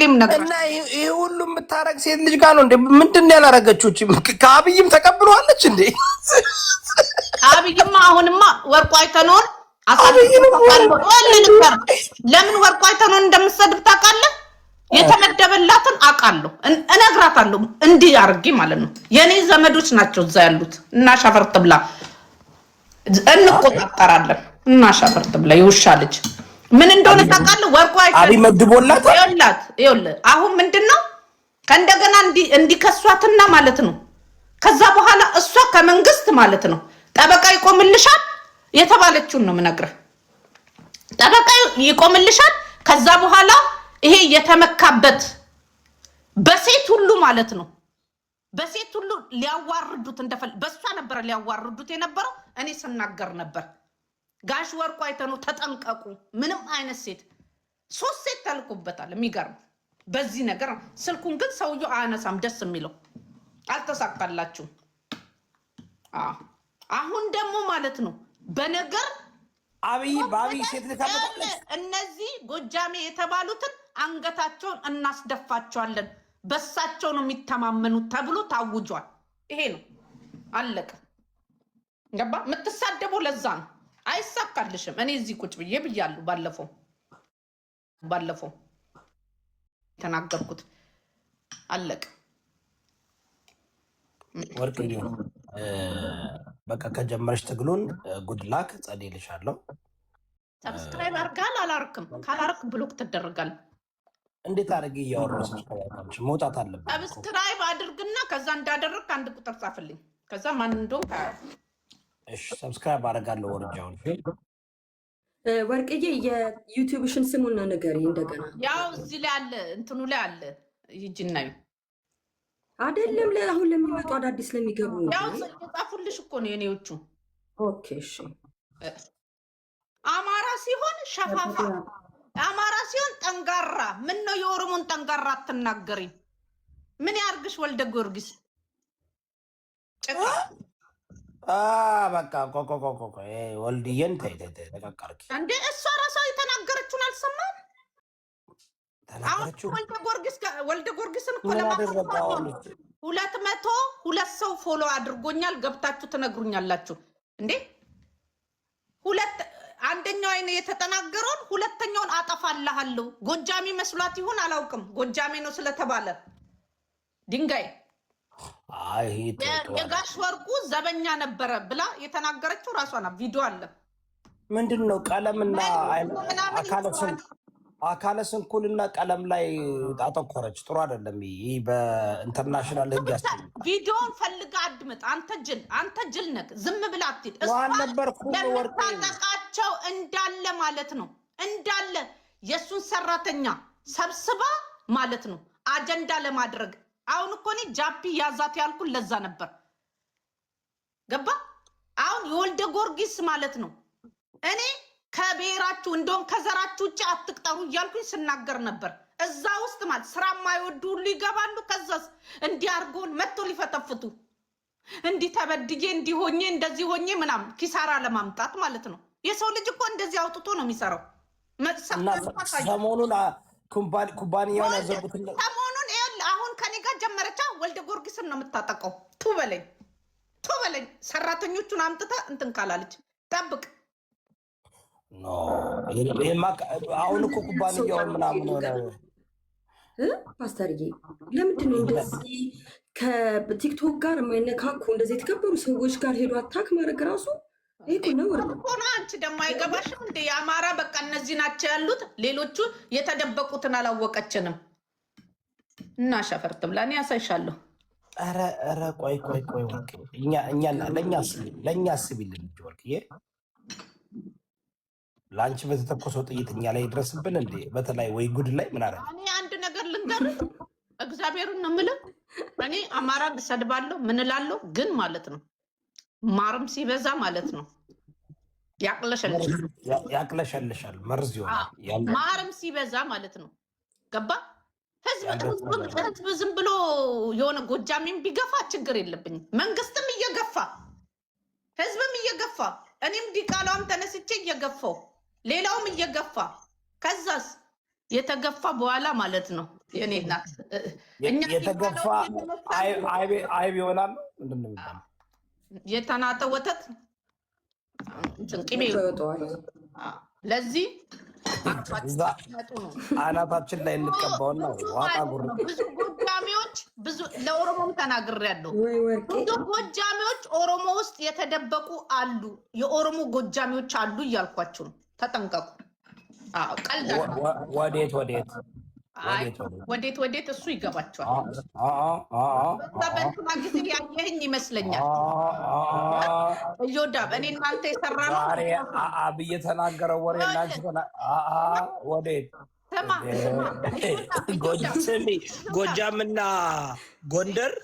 ሁሌም ነገር እና ይሄ ሁሉ የምታረግ ሴት ልጅ ጋር ነው እንዴ? ምንድን ያላረገችው? ከአብይም ተቀብለዋለች እንዴ? አብይማ አሁንማ ወርቁ አይተነውን ለምን ወርቁ አይተነውን እንደምትሰድብ ታውቃለህ? የተመደበላትን አውቃለሁ፣ እነግራታለሁ። እንዲህ አድርጌ ማለት ነው። የኔ ዘመዶች ናቸው እዛ ያሉት እና ሻፈርት ብላ እንቆጣጠራለን። እና ሻፈርት ብላ የውሻ ልጅ ምን እንደሆነ ታውቃለህ? ወርቁ አብይ መድቦላት ይኸውልህ አሁን ምንድነው ከእንደገና እንዲከሷትና ማለት ነው። ከዛ በኋላ እሷ ከመንግስት ማለት ነው ጠበቃ ይቆምልሻል የተባለችውን ነው የምነግርህ። ጠበቃ ይቆምልሻል። ከዛ በኋላ ይሄ የተመካበት በሴት ሁሉ ማለት ነው በሴት ሁሉ ሊያዋርዱት በሷ ነበር ሊያዋርዱት የነበረው። እኔ ስናገር ነበር ጋሽ ወርቁ አይተነው ተጠንቀቁ። ምንም አይነት ሴት 3 ሴት ተልኮበታል። የሚገርም በዚህ ነገር ስልኩን ግን ሰውየው አያነሳም። ደስ የሚለው አልተሳካላችሁም። አሁን ደግሞ ማለት ነው በነገር አብይ ሴት ልታመጣለች። እነዚህ ጎጃሜ የተባሉትን አንገታቸውን እናስደፋቸዋለን፣ በሳቸው ነው የሚተማመኑት ተብሎ ታውጇል። ይሄ ነው አለቀ። ገባ? የምትሳደበው ለዛ ነው። አይሳካልሽም። እኔ እዚህ ቁጭ ብዬ ብያለሁ። ባለፈው ተናገርኩት። አለቀ። ወርቅዬ በቃ ከጀመረሽ ትግሉን ጉድላክ ጸልይልሻለሁ። ሰብስክራይብ አርጋል አላርክም? ካላርክ ብሎክ ትደረጋል። እንዴት አድርጌ እያወራሁ መውጣት አለብን። ሰብስክራይብ አድርግና ከዛ እንዳደረግ አንድ ቁጥር ጻፍልኝ። ከዛ ማን እንደሆነ እሺ ሰብስክራይብ አደርጋለሁ። ወርጃውን ወርቅዬ የዩቲዩብሽን ስሙን ንገሪ እንደገና። ያው እዚህ ላይ አለ፣ እንትኑ ላይ አለ። ይጅናዩ አይደለም አሁን ለሚመጡ አዳዲስ ለሚገቡ ያው ጻፉልሽ እኮ ነው የኔዎቹ። ኦኬ እሺ። አማራ ሲሆን ሸፋፋ፣ አማራ ሲሆን ጠንጋራ። ምን ነው የኦሮሞን ጠንጋራ አትናገሪ? ምን ያርግሽ ወልደ ጊዮርጊስ ጭቃ በቃ ወልድዬን ተቀቀርኪ እንዴ? እሷ ራሷ የተናገረችውን አልሰማም? ተናገረችው። ወልደ ጊዮርጊስን እኮ ለማለት 202 ሰው ፎሎ አድርጎኛል። ገብታችሁ ትነግሩኛላችሁ እንዴ? አንደኛው አይነ የተጠናገረውን ሁለተኛውን አጠፋልሃለሁ። ጎጃሜ መስሏት ይሁን አላውቅም። ጎጃሜ ነው ስለተባለ ድንጋይ የጋሽ ወርቁ ዘበኛ ነበረ ብላ የተናገረችው ራሷ ናት። ቪዲዮ አለ። ምንድነው ቀለምና አካለ ስንኩልና ቀለም ላይ አተኮረች። ጥሩ አይደለም። ይህ በኢንተርናሽናል ህግ ያስችላል። ቪዲዮን ፈልጋ አድምጥ። አንተ ጅል ነህ። ዝም ብላ አትሄድ። ለምታጠቃቸው እንዳለ ማለት ነው እንዳለ የእሱን ሰራተኛ ሰብስባ ማለት ነው አጀንዳ ለማድረግ። አሁን እኮ እኔ ጃፒ ያዛት ያልኩን ለዛ ነበር። ገባ? አሁን የወልደ ጊዮርጊስ ማለት ነው እኔ ከብሔራችሁ እንደውም ከዘራችሁ ውጭ አትቅጠሩ እያልኩኝ ስናገር ነበር። እዛ ውስጥ ማለት ስራ የማይወዱ ሁሉ ይገባሉ። ከዛስ እንዲህ አድርጎን መጥቶ ሊፈተፍቱ እንዲህ ተበድዬ እንዲሆኜ እንደዚህ ሆኜ ምናምን ኪሳራ ለማምጣት ማለት ነው። የሰው ልጅ እኮ እንደዚህ አውጥቶ ነው የሚሰራው። ሰሞኑን ኩባንያውን ያዘጉት ሰሞኑን አሁን ከኔ ጋር ጀመረቻ። ወልደ ጊዮርጊስን ነው የምታጠቀው። ቱ በለኝ ሰራተኞቹን አምጥታ እንትን ካላለች ጠብቅ። አሁን እኮ ኩባንያውን ምናምን ሆነ። ፓስተርዬ ለምንድን ነው እንደዚህ ከቲክቶክ ጋር የማይነካኩ እንደዚህ የተከበሩ ሰዎች ጋር ሄዶ አታክ ማድረግ ራሱ ነው እኮ ነው። አንቺ ደግሞ አይገባሽም እንደ የአማራ በቃ እነዚህ ናቸው ያሉት። ሌሎቹ የተደበቁትን አላወቀችንም። እና ሸፈርት ብላ እኔ ያሳይሻለሁ። ኧረ ቆይ ወርቅ ለእኛ አስቢልን እንጂ ወርቅዬ፣ ለአንቺ በተተኮሰው ጥይት እኛ ላይ ይድረስብን እንዴ? በተለይ ወይ ጉድ ላይ ምን አረ። እኔ አንድ ነገር ልንገርህ፣ እግዚአብሔርን ነው የምልህ። እኔ አማራ እሰድባለሁ ምን እላለሁ፣ ግን ማለት ነው ማርም ሲበዛ ማለት ነው ያቅለሸልሻል፣ መርዝ ይሆናል። ማርም ሲበዛ ማለት ነው ገባ? ህዝብ ዝም ብሎ የሆነ ጎጃሜም ቢገፋ ችግር የለብኝም። መንግስትም እየገፋ ህዝብም እየገፋ እኔም ዲቃላም ተነስቼ እየገፋው ሌላውም እየገፋ ከዛስ የተገፋ በኋላ ማለት ነው የኔ እናት የተገፋ አይብ ይሆናል። ምንድን ነው የሚባለው? የተናጠ ወተት ቅቤ ይወጣዋል። ለዚህ አናታችን ላይ እንቀባውና ዋጣ ጉር ብዙ ጎጃሚዎች ለኦሮሞም ተናግሬያለሁ። ብዙ ጎጃሚዎች ኦሮሞ ውስጥ የተደበቁ አሉ፣ የኦሮሞ ጎጃሚዎች አሉ እያልኳችሁ ነው። ተጠንቀቁ። ቀልድ ወዴት እሱ ይገባቸዋል። በእንትና ጊዜ ያየህኝ ይመስለኛል። እዮዳብ እኔ እናንተ የሰራ ነው አብይ የተናገረው ወሬ ወዴት ጎጃምና ጎንደር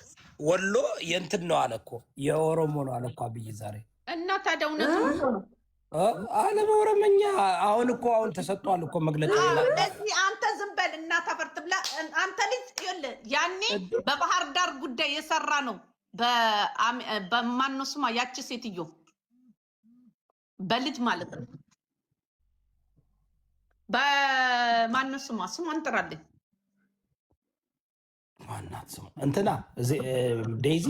ወሎ የእንትን ነው አለ እኮ የኦሮሞ ነው አለ እኮ አብይ ዛሬ። እና ታዲያ እውነት ነው አለ በኦሮምኛ። አሁን ተሰጥቷል እኮ መግለጫ። ስለዚህ አንተ ዝም በል እና ተፈርት ብላ አንተ ልጅ ይኸውልህ፣ ያኔ በባህር ዳር ጉዳይ የሰራ ነው። በማነው ስሟ ያቺ ሴትዮ በልጅ ማለት ነው። በማነው ስሟን ጥራልኝ። ማናት ስሟ? እንትና ዴይዚ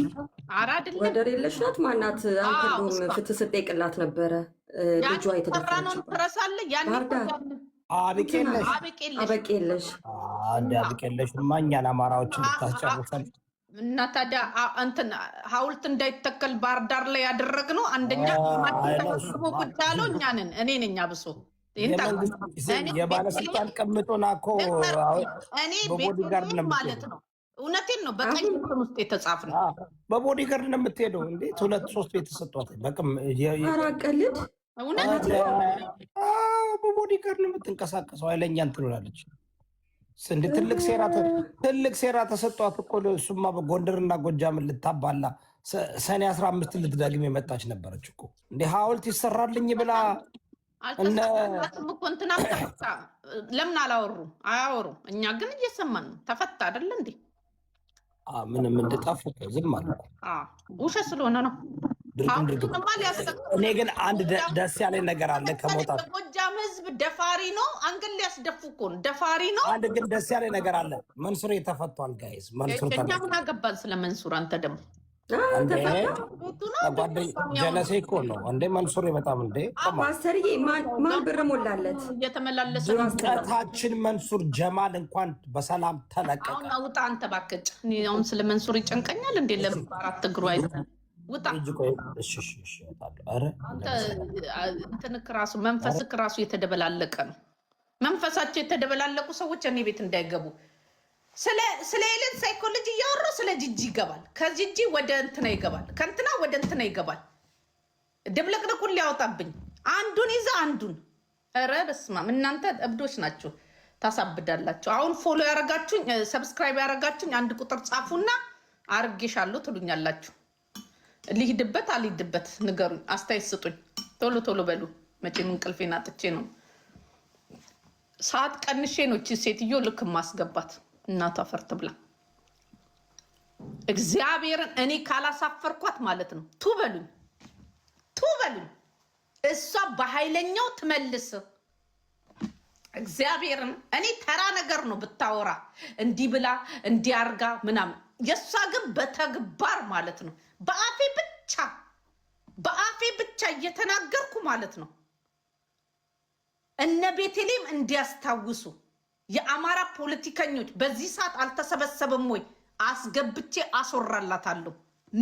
ኧረ አይደለም፣ ወደር የለሽ ናት። ማናት? አንተ እንደውም ፍትህ ስጠይቅላት ነበረ። ልጇ የተደፈረችው ትረሳለህ? ያኔ አበቄለሽ እኛን አማራዎችን ልታስጨርሰን እና ታዲያ እንትን ሐውልት እንዳይተከል ባህር ዳር ላይ ያደረግነው አንደኛ ቁጭ ያለው እኛ ነን። እኔ ነኝ አብሶ የባለስልጣን ቅምጡና እኮ እኔ ቤት ማለት ነው። እውነቴን ነው። በቀኝ ውስጥ የተጻፈ ነው። በቦዲጋርድ ነው የምትሄደው። እንዴት 2-3 ቤት ተሰጧት። በቅም አራቀልድ እውነት በቦዲጋርድ ነው የምትንቀሳቀሰው። ኃይለኛ እንትን ሆናለች። እንደ ትልቅ ሴራ ተሰጧት እኮ። እሱማ በጎንደርና ጎጃምን ልታባላ ሰኔ 15 ልትዳግም የመጣች ነበረች እኮ። እንደ ሐውልት ይሰራልኝ ብላ እንትና ለምን አያወሩ? እኛ ግን እየሰማን ነው። ተፈታ አይደለ እንዴ? ምንም እንደጠፉ ዝም አሉ። ውሸት ስለሆነ ነው። እኔ ግን አንድ ደስ ያለኝ ነገር አለ። ከሞታ ጎጃም ህዝብ ደፋሪ ነው። አንገል ሊያስደፉ እኮ ነው። ደፋሪ ነው። አንድ ግን ደስ ያለኝ ነገር አለ። መንሱር ተፈቷል። ጋይዝ መንሱር እኛ ምን አገባን ስለ መንሱር? አንተ ደግሞ ጀለሴ እኮ ነው እንዴ መንሱር በጣም እንዴ ማስተርዬ ማን ብር ሞላለት እየተመላለሰ ድምቀታችን መንሱር ጀማል እንኳን በሰላም ተለቀቀ። አሁን አውጣ አንተ ባከጭ። አሁን ስለ መንሱር ይጨንቀኛል እንዴ? ለምን አራት እግሩ አይዘን ውጣ። እንትንክ ራሱ መንፈስክ ራሱ የተደበላለቀ ነው። መንፈሳቸው የተደበላለቁ ሰዎች እኔ ቤት እንዳይገቡ። ስለ ኤለን ሳይኮሎጂ እያወሩ ስለ ጂጂ ይገባል። ከጂጂ ወደ እንትና ይገባል። ከእንትና ወደ እንትና ይገባል። ድብልቅልቁን ሊያወጣብኝ አንዱን ይዛ አንዱን። ኧረ በስመ አብ እናንተ እብዶች ናችሁ፣ ታሳብዳላችሁ። አሁን ፎሎ ያረጋችሁኝ ሰብስክራይብ ያረጋችሁኝ አንድ ቁጥር ጻፉና አርጌሻለሁ ትሉኛላችሁ። ሊሂድበት አልሂድበት ንገሩኝ፣ አስተያየት ስጡኝ። ቶሎ ቶሎ በሉ። መቼም እንቅልፌን አጥቼ ነው፣ ሰዓት ቀንሼ ነው እቺ ሴትዮ ልክ ማስገባት። እናቷ ፈርት ብላ እግዚአብሔርን እኔ ካላሳፈርኳት ማለት ነው ቱበሉኝ። እሷ በኃይለኛው ትመልስ። እግዚአብሔርን እኔ ተራ ነገር ነው ብታወራ እንዲህ ብላ እንዲህ አርጋ ምናምን። የእሷ ግን በተግባር ማለት ነው በአፌ ብቻ እየተናገርኩ ማለት ነው። እነ ቤተልሔም እንዲያስታውሱ የአማራ ፖለቲከኞች በዚህ ሰዓት አልተሰበሰበም ወይ? አስገብቼ አስወራላታለሁ።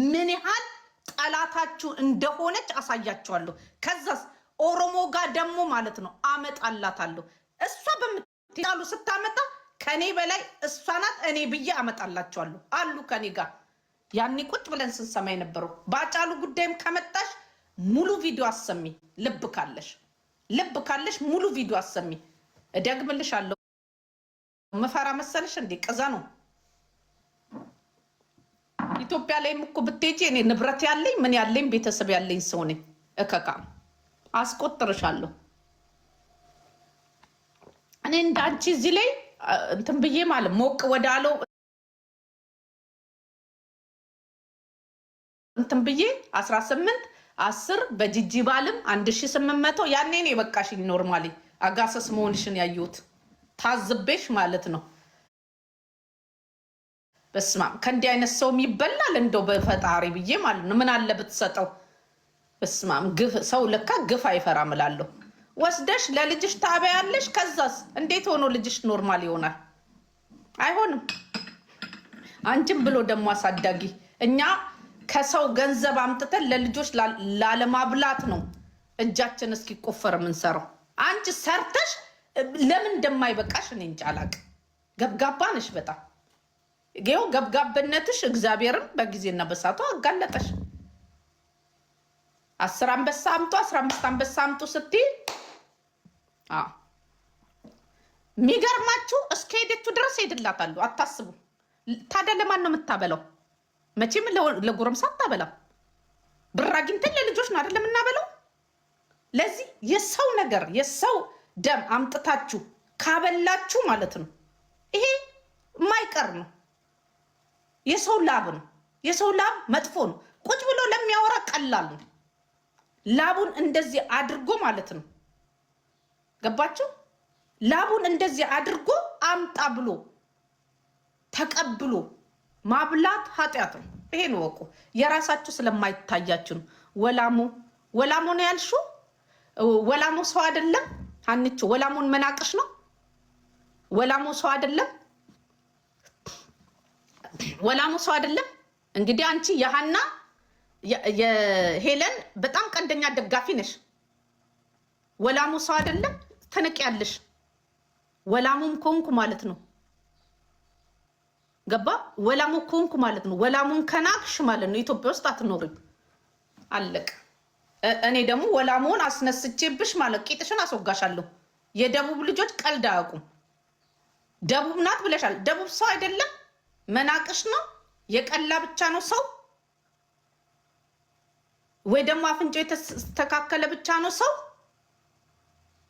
ምን ያህል ጠላታችሁ እንደሆነች አሳያችኋለሁ። ከዛስ ኦሮሞ ጋር ደግሞ ማለት ነው አመጣላታለሁ። እሷ በምትሉ ስታመጣ ከኔ በላይ እሷ ናት እኔ ብዬ አመጣላችኋለሁ አሉ ከኔ ጋር። ያኔ ቁጭ ብለን ስንሰማ የነበረው ባጫሉ ጉዳይም ከመጣሽ ሙሉ ቪዲዮ አሰሚ። ልብ ካለሽ ሙሉ ቪዲዮ አሰሚ። እደግምልሻለሁ። መፈራ መሰለሽ እንዴ? ቅዛ ነው። ኢትዮጵያ ላይም እኮ ብትሄጂ እኔ ንብረት ያለኝ ምን ያለኝ ቤተሰብ ያለኝ ሰው ነኝ። እከካም አስቆጥርሻለሁ። እኔ እንዳንቺ እዚህ ላይ እንትን ብዬ ማለት ሞቅ ወዳለው እንትን ብዬ 18-10 በጂጂ ባልም 1800 ያኔ ነው የበቃሽኝ። ኖርማሊ አጋሰስ መሆንሽን ያየሁት ታዝቤሽ ማለት ነው። በስማም ከእንዲህ አይነት ሰው ይበላል እንደው በፈጣሪ ብዬ ማለት ነው። ምን አለ ብትሰጠው። በስማም ግፍ ሰው ለካ ግፍ አይፈራም እላለሁ። ወስደሽ ለልጅሽ ታበያለሽ። ከዛስ እንዴት ሆኖ ልጅሽ ኖርማል ይሆናል? አይሆንም። አንቺም ብሎ ደግሞ አሳዳጊ እኛ ከሰው ገንዘብ አምጥተን ለልጆች ላለማብላት ነው እጃችን እስኪቆፈር የምንሰራው። አንቺ ሰርተሽ ለምን እንደማይበቃሽ እኔ እንጃ አላቅም። ገብጋባ ነሽ በጣም ይኸው ገብጋብነትሽ እግዚአብሔርን በጊዜና በሰዓቱ አጋለጠሽ። 10 አንበሳ አምጡ 15 አንበሳ አምጡ ስትይ የሚገርማችሁ እስከ ሄደችው ድረስ ሄድላታለሁ። አታስቡ። ታዲያ ለማን ነው የምታበላው? መቼም ለጎረምሳ አታበላም። ብር አግኝተን ለልጆች ነው አይደለም የምናበላው። ለዚህ የሰው ነገር የሰው ደም አምጥታችሁ ካበላችሁ ማለት ነው ይሄ የማይቀር ነው። የሰው ላብ ነው። የሰው ላብ መጥፎ ነው። ቁጭ ብሎ ለሚያወራ ቀላል ነው። ላቡን እንደዚህ አድርጎ ማለት ነው ገባችሁ? ላቡን እንደዚህ አድርጎ አምጣ ብሎ ተቀብሎ ማብላት ኃጢአት ነው። ይሄን ወቁ። የራሳችሁ ስለማይታያችሁ ነው። ወላሞ ነው ያልሽው። ወላሞ ሰው አይደለም። አንቺ ወላሞን መናቅሽ ነው። ወላሞ ሰው አይደለም። ወላሞ ሰው አይደለም። እንግዲህ አንቺ የሃና የሄለን በጣም ቀንደኛ ደጋፊ ነሽ። ወላሞ ሰው አይደለም። ትንቂያለሽ። ወላሙም ኮንኩ ማለት ነው ገባ? ወላሙ ኮንኩ ማለት ነው። ወላሙን ከናቅሽ ማለት ነው ኢትዮጵያ ውስጥ አትኖሪም። አለቅ። እኔ ደግሞ ወላሙን አስነስቼብሽ ማለት ቂጥሽን አስወጋሻለሁ። የደቡብ ልጆች ቀልድ አያውቁም። ደቡብ ናት ብለሻል። ደቡብ ሰው አይደለም። መናቅሽ ነው። የቀላ ብቻ ነው ሰው፣ ወይ ደግሞ አፍንጮ የተስተካከለ ብቻ ነው ሰው።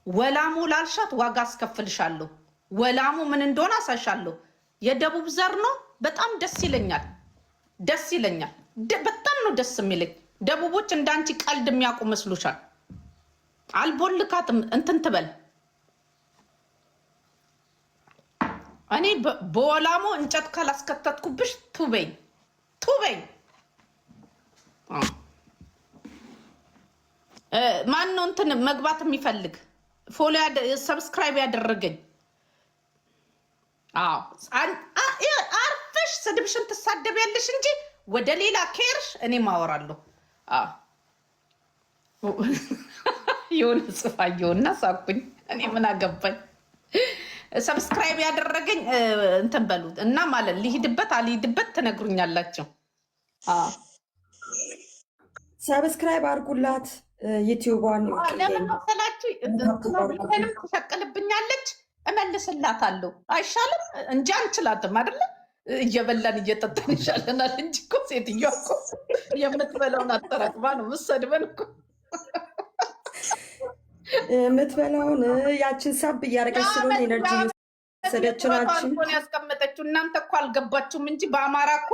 ወላሙ ላልሻት ዋጋ አስከፍልሻለሁ። ወላሙ ምን እንደሆነ አሳሻለሁ። የደቡብ ዘር ነው። በጣም ደስ ይለኛል። ደስ ይለኛል። በጣም ነው ደስ የሚለኝ። ደቡቦች እንዳንቺ ቀልድ የሚያውቁ መስሎሻል? አልቦልካትም እንትን ትበል። እኔ በወላሞ እንጨት ካላስከተትኩብሽ ቱበኝ ቱበኝ። ማን ነው እንትን መግባት የሚፈልግ ፎሎ ሰብስክራይብ ያደረገኝ? አርፈሽ ስድብሽን ትሳደቢያለሽ እንጂ ወደ ሌላ ኬርሽ እኔ ማወራለሁ። የሆነ ጽፋየውና ሳኩኝ። እኔ ምን አገባኝ? ሰብስክራይብ ያደረገኝ እንትን በሉት እና ማለት ሊሂድበት አልሂድበት ትነግሩኛላችሁ። ሰብስክራይብ አድርጉላት ዩቲዩቧን። ለምን መሰላችሁ? ትሸቅልብኛለች፣ እመልስላታለሁ። አይሻልም እንጂ አንችላትም አይደለ? እየበላን እየጠጣን ይሻለናል እንጂ እኮ ሴትዮዋ እኮ የምትበላውን አጠራቅማ ነው የምትሰድበን እኮ። የምትበላውን ያችን ሳብ እያደረገች ስለሆነ ኤነርጂ ሰደችናችን ያስቀመጠችው። እናንተ እኮ አልገባችሁም እንጂ በአማራ እኮ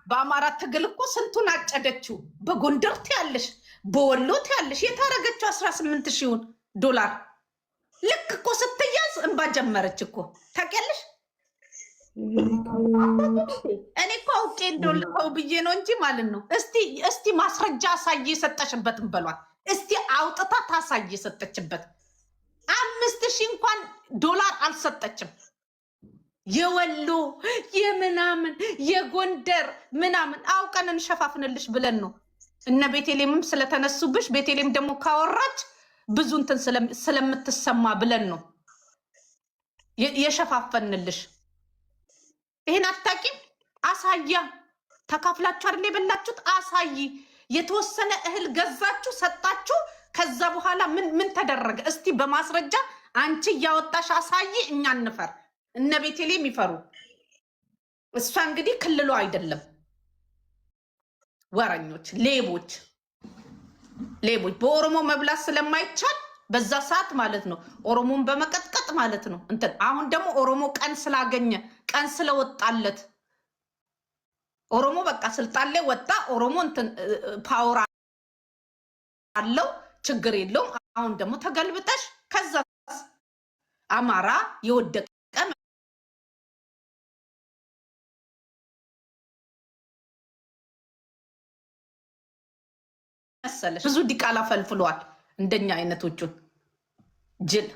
በአማራ ትግል እኮ ስንቱን አጨደችው። በጎንደር ትያለሽ፣ በወሎ ትያለሽ። የታረገችው 18,000 ዶላር ልክ እኮ ስትያዝ እንባ ጀመረች እኮ ታውቂያለሽ። እኔ እኮ አውቄ እንደልከው ብዬ ነው እንጂ ማለት ነው። እስቲ ማስረጃ አሳይ የሰጠሽበትን በሏት። እስቲ አውጥታ ታሳይ የሰጠችበት። 5,000 እንኳን ዶላር አልሰጠችም። የወሎ የምናምን የጎንደር ምናምን አውቀን እንሸፋፍንልሽ ብለን ነው። እነ ቤቴሌምም ስለተነሱብሽ ቤቴሌም ደግሞ ካወራች ብዙ እንትን ስለምትሰማ ብለን ነው የሸፋፈንልሽ። ይሄን አታቂም? አሳያ። ተካፍላችሁ አይደል የበላችሁት? አሳይ። የተወሰነ እህል ገዛችሁ ሰጣችሁ። ከዛ በኋላ ምን ተደረገ? እስቲ በማስረጃ አንቺ እያወጣሽ አሳይ። እኛ እንፈር፣ እነ ቤቴሌም ይፈሩ። እሷ እንግዲህ ክልሉ አይደለም። ወረኞች፣ ሌቦች በኦሮሞ መብላት ስለማይቻል በዛ ሰዓት ማለት ነው ኦሮሞን በመቀጥቀጥ ማለት ነው እንትን። አሁን ደግሞ ኦሮሞ ቀን ስላገኘ ቀን ስለወጣለት ኦሮሞ በቃ ስልጣን ላይ ወጣ። ኦሮሞ እንትን ፓወር አለው፣ ችግር የለውም። አሁን ደግሞ ተገልብጠሽ ከዛ አማራ የወደቀ መሰለሽ? ብዙ ዲቃላ ፈልፍሏል። እንደኛ አይነቶቹን ጅል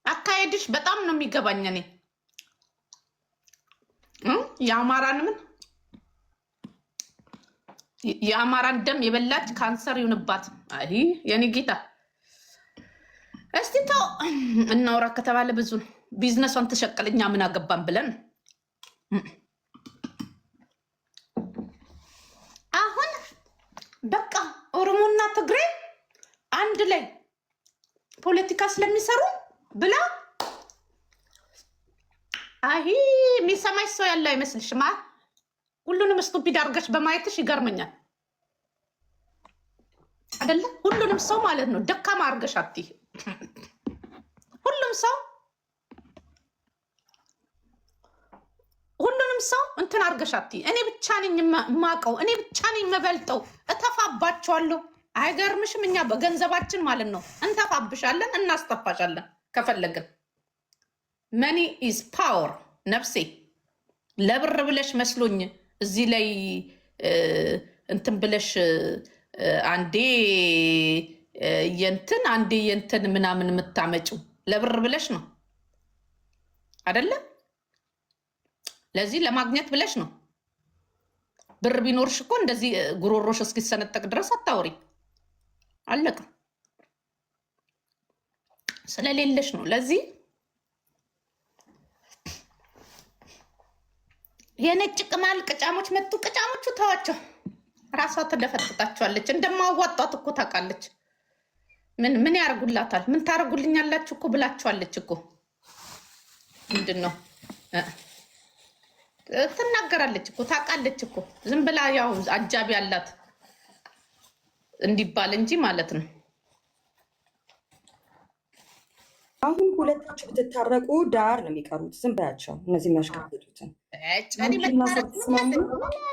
አካሄድሽ በጣም ነው የሚገባኝ። እኔ የአማራን ደም የበላች ካንሰር ይሁንባት። አይ የኔ ጌታ እስቲ ተው እናውራ ከተባለ ብዙ ነው። ቢዝነሷን ተሸቀለኛ ምን አገባን ብለን አሁን በቃ ኦሮሞና ትግሬ አንድ ላይ ፖለቲካ ስለሚሰሩ ብላ አይ የሚሰማሽ ሰው ያለ አይመስልሽም? ሁሉንም ስቱፒድ አድርገሽ በማየትሽ ይገርመኛል። አይደለ? ሁሉንም ሰው ማለት ነው ደካማ አድርገሽ አትይ። ሁሉንም ሰው እንትን አድርገሽ አትይ። እኔ ብቻ ነኝ የማውቀው፣ እኔ ብቻ ነኝ የምበልጠው፣ እተፋባቸዋለሁ። አይገርምሽም? እኛ በገንዘባችን ማለት ነው እንተፋብሻለን፣ እናስተፋሻለን ከፈለግን። መኒ ኢዝ ፓወር ነፍሴ። ለብር ብለሽ መስሎኝ እዚህ ላይ እንትን ብለሽ አንዴ የንትን ምናምን የምታመጪው ለብር ብለሽ ነው አይደለ? ለዚህ ለማግኘት ብለሽ ነው። ብር ቢኖርሽ እኮ እንደዚህ ጉሮሮሽ እስኪሰነጠቅ ድረስ አታወሪ። አለቀ። ስለሌለሽ ነው። ለዚህ የነጭ ቅማል ቅጫሞች መጡ። ቅጫሞቹ ተዋቸው፣ ራሷ ትደፈጥጣቸዋለች። እንደማዋጣት እኮ ታውቃለች። ምን ያርጉላታል? ምን ታረጉልኛላችሁ እኮ ብላችኋለች እኮ። ምንድን ነው ትናገራለች እኮ፣ ታውቃለች እኮ። ዝም ብላ ያው አጃቢ አላት እንዲባል እንጂ ማለት ነው። አሁን ሁለታችሁ ብትታረቁ ዳር ነው የሚቀሩት። ዝም በያቸው እነዚህ የሚያሽቃብጡትን።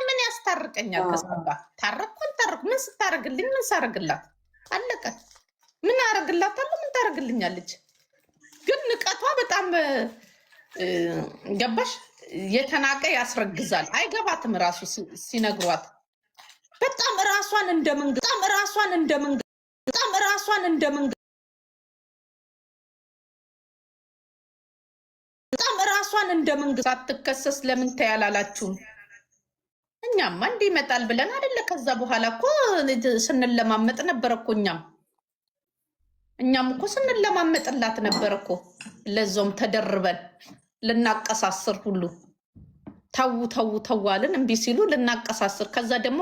ምን ያስታርቀኛል? ከሰባ ታረቁ አልታረቁ ምን ስታረግልኝ? ምን ሳረግላት? አለቀ። ምን አረግላታለሁ? ምን ታረግልኛለች? ግን ንቀቷ በጣም ገባሽ? የተናቀ ያስረግዛል። አይገባትም ራሱ ሲነግሯት። በጣም ራሷን እንደመንግስት ሳትከሰስ ለምን ተያላላችሁም? እኛማ እንዲህ ይመጣል ብለን አይደለ? ከዛ በኋላ እኮ ስንለማመጥ ነበር እኮ እኛም እኮ ስንለማመጥላት ነበር እኮ። ለዞም ተደርበን ልናቀሳስር ሁሉ ተዋልን እምቢ ሲሉ ልናቀሳስር። ከዛ ደግሞ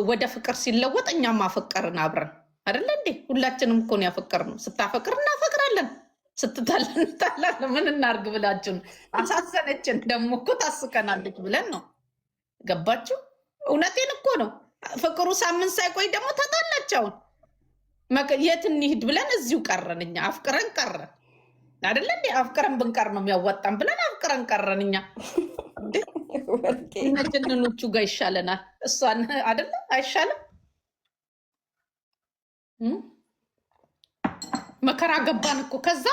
ወደ ፍቅር ሲለወጥ እኛም አፈቀርን አብረን አይደለ እንዴ? ሁላችንም እኮ ነው ያፈቀርነው። ስታፈቅር እናፈቅራለን፣ ስትታለን እንታላለን። ምን እናርግ ብላችሁን አሳሰነችን። ደግሞ እኮ ታስቀናለች ብለን ነው። ገባችሁ? እውነቴን እኮ ነው። ፍቅሩ ሳምንት ሳይቆይ ደግሞ ተጣላቸውን። የት እንሂድ ብለን እዚሁ ቀረን። እኛ አፍቅረን ቀረን አይደለ እንዴ? አፍቅረን ብንቀር ነው የሚያዋጣን ብለን አፍቅረን ቀረን። እኛ ጀንኖቹ ጋር ይሻለናል። እሷን አይደለ አይሻልም? መከራ ገባን እኮ። ከዛ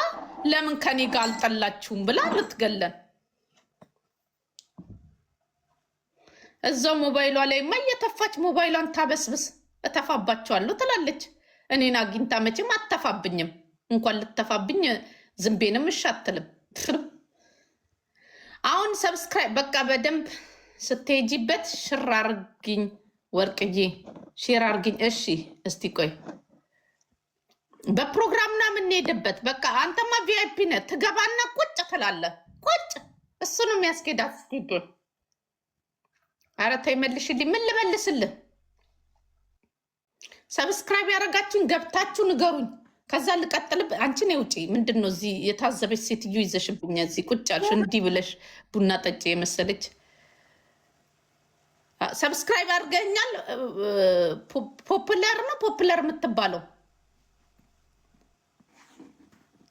ለምን ከኔ ጋር አልጠላችሁም ብላ ልትገለን እዛው ሞባይሏ ላይ እየተፋች ሞባይሏን ታበስብስ። እተፋባቸዋለሁ ትላለች። እኔን አግኝታ መቼም አተፋብኝም። እንኳን ልተፋብኝ ዝንቤንም እሻትልም። አሁን ሰብስክራይብ በቃ በደንብ ስትሄጂበት ሽር አርግኝ ወርቅዬ፣ ሼር አርግኝ። እሺ እስቲ ቆይ በፕሮግራምና የምንሄድበት በቃ አንተማ ቪአይፒ ነህ። ትገባና ቁጭ ትላለህ። ቁጭ እሱ ነው የሚያስኬዳት። ኧረ ተይ መልሽልኝ። ምን ልመልስልህ? ሰብስክራይብ ያደረጋችሁን ገብታችሁ ንገሩኝ። ከዛ ልቀጥልብ። አንቺ ነው ውጪ። ምንድን ነው እዚህ የታዘበች ሴትዮ ይዘሽብኛ እዚህ ቁጭ ያልሽ እንዲህ ብለሽ ቡና ጠጪ የመሰለች። ሰብስክራይብ አድርገኛል። ፖፑለር ነው ፖፑለር የምትባለው።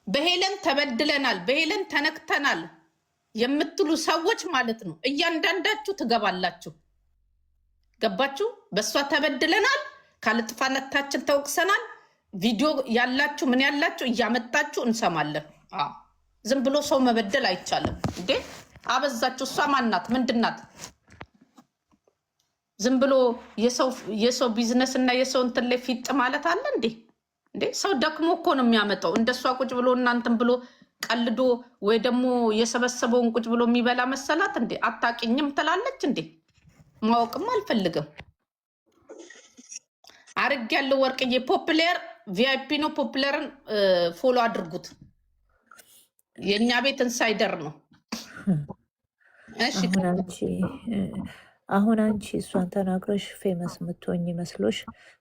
በሄለን ተበድለናል፣ በሄለን ተነክተናል የምትሉ ሰዎች ማለት ነው እያንዳንዳችሁ ትገባላችሁ። ገባችሁ? በእሷ ተበድለናል፣ ካለጥፋነታችን ተወቅሰናል። ቪዲዮ ያላችሁ ምን ያላችሁ እያመጣችሁ እንሰማለን። ዝም ብሎ ሰው መበደል አይቻልም እንዴ! አበዛችሁ። እሷ ማናት? ምንድናት? ዝም ብሎ የሰው ቢዝነስ እና የሰው እንትን ላይ ፊጥ ማለት አለ እንዴ? እንዴ ሰው ደክሞ እኮ ነው የሚያመጣው። እንደሷ ቁጭ ብሎ እናንተን ብሎ ቀልዶ ወይ ደግሞ የሰበሰበውን ቁጭ ብሎ የሚበላ መሰላት እንዴ? አታቂኝም ትላለች እንዴ? ማወቅም አልፈልግም። አርግ ያለው ወርቅዬ ፖፕሌር ቪአይፒ ነው። ፖፕሌርን ፎሎ አድርጉት። የእኛ ቤት ኢንሳይደር ነው። እሺ አሁን አንቺ እሷን ተናግረሽ ፌመስ የምትሆኝ መስሎሽ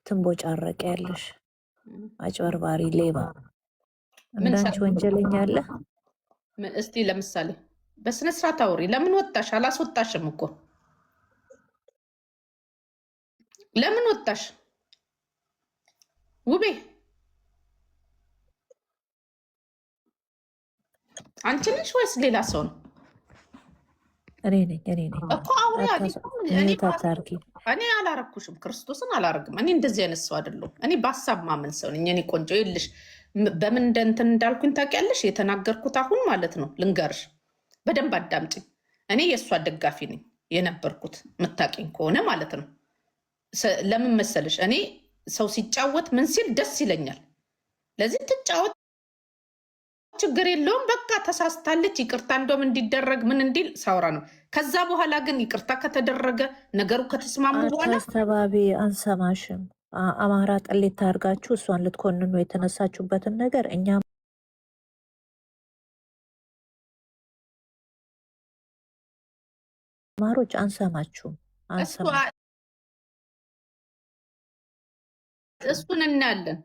ትንቦጫረቅ ያለሽ አጭበርባሪ ሌባ፣ እንዳንቺ ወንጀለኛ አለ? እስቲ ለምሳሌ በስነስርዓት አውሪ። ለምን ወጣሽ? አላስወጣሽም እኮ ለምን ወጣሽ? ውቤ አንቺ ነሽ ወይስ ሌላ ሰው ነው? እኔ ነኝ እኮ አውሪ። እኔ አላረኩሽም፣ ክርስቶስን አላረግም። እኔ እንደዚህ አይነት ሰው አይደለሁም። እኔ በሀሳብ ማመን ሰው ነኝ። እኔ ቆንጆ ይልሽ በምን እንደንትን እንዳልኩኝ ታውቂያለሽ? የተናገርኩት አሁን ማለት ነው። ልንገርሽ፣ በደንብ አዳምጪኝ። እኔ የእሷ ደጋፊ ነኝ የነበርኩት የምታውቂኝ ከሆነ ማለት ነው። ለምን መሰለሽ? እኔ ሰው ሲጫወት ምን ሲል ደስ ይለኛል። ለዚህ ትጫወት ችግር የለውም። በቃ ተሳስታለች፣ ይቅርታ እንደውም እንዲደረግ ምን እንዲል ሳውራ ነው። ከዛ በኋላ ግን ይቅርታ ከተደረገ ነገሩ ከተስማሙ በኋላ አስተባቢ አንሰማሽም። አማራ ጠሌት ታርጋችሁ እሷን ልትኮንኑ የተነሳችሁበትን ነገር እኛ አማሮች አንሰማችሁም። እሱን እናያለን።